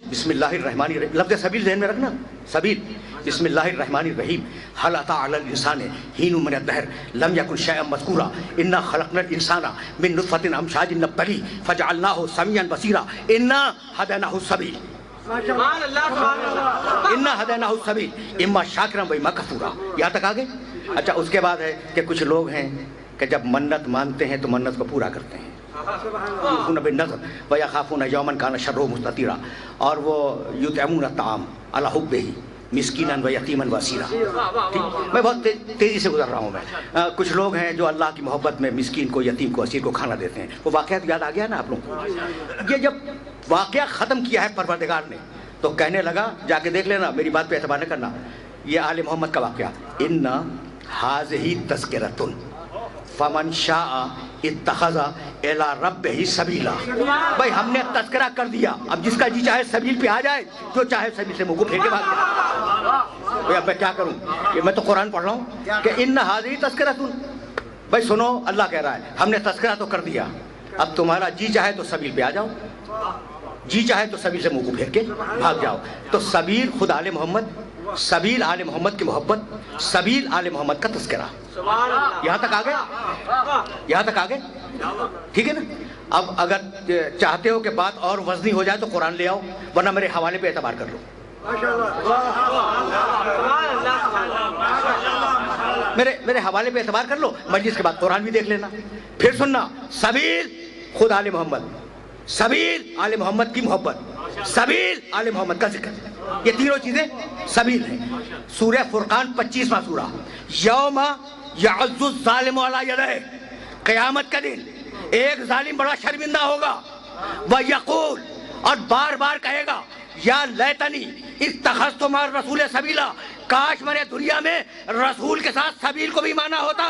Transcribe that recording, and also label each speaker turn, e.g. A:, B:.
A: بسم اللہ الرحمن الرحیم، لفظ سبیل ذہن میں رکھنا، سبیل۔ بسم اللہ الرحمن الرحیم، هل اتى على الانسان حين من الدهر لم يكن شيئا مذكورا انا خلقنا الانسان من نطفة امشاج نبتليه فجعلناه سميعا بصيرا انا هديناه السبيل انا هديناه السبيل اما شاکرا و اما کفورا۔ یہاں تک آگے؟ اچھا، اس کے بعد ہے کہ کچھ لوگ ہیں کہ جب منت مانتے ہیں تو منت کو پورا کرتے ہیں، یوفون بالنذر ویخافون یوما کان شرہ مستطیرا، اور وہ یطعمون الطعام علی حبہ مسکینا و یتیما و اسیرا۔ میں بہت تیزی سے گزر رہا ہوں۔ میں کچھ لوگ ہیں جو اللہ کی محبت میں مسکین کو، یتیم کو، اسیر کو کھانا دیتے ہیں۔ وہ واقعات یاد آ گیا نا آپ لوگوں کو؟ یہ جب واقعہ ختم کیا ہے پروردگار نے تو کہنے لگا، جا کے دیکھ لینا، میری بات پہ اعتبار نہ کرنا، یہ آل محمد کا واقعہ، ان ھذہ تذکرۃ فمن شاء اتخذ الی ربہ سبیلا۔ بھائی ہم نے تذکرہ کر دیا، اب جس کا جی چاہے سبیل پہ آ جائے، جو چاہے سبیل سے منہ کو پھیر کے بھاگ جائے۔ بھائی اب میں کیا کروں؟ کہ میں تو قرآن پڑھ رہا ہوں کہ ان ھذہ تذکرۃ۔ بھائی سنو، اللہ کہہ رہا ہے ہم نے تذکرہ تو کر دیا، اب تمہارا جی چاہے تو سبیل پہ آ جاؤ، جی چاہے تو سبیل سے منہ کو پھیر کے بھاگ جاؤ۔ تو سبیل خود آل محمد، سبیل آل محمد کی محبت، سبیل آل محمد کا تذکرہ۔ یہاں تک آگے؟ یہاں تک آگے؟ ٹھیک ہے نا؟ اب اگر چاہتے ہو کہ بات اور وزنی ہو جائے تو قرآن لے آؤ، ورنہ میرے حوالے پہ اعتبار کر لو۔ میرے حوالے پہ اعتبار کر لو، مجلس کے بعد قرآن بھی دیکھ لینا۔ پھر سننا، سبیل خود آل محمد، سبیل آل محمد کی محبت، سبیل آل محمد کا ذکر، یہ تینوں چیزیں سبیل ہیں۔ سورہ فرقان 25واں سورہ، یوم یعض الظالم علی یدیہ، قیامت کا دن ایک ظالم بڑا شرمندہ ہوگا، ویقول، اور بار بار کہے گا، یا لیتنی اتخذت مع الرسول سبیلا، کاش میں نے دنیا میں رسول کے ساتھ سبیل کو بھی مانا ہوتا۔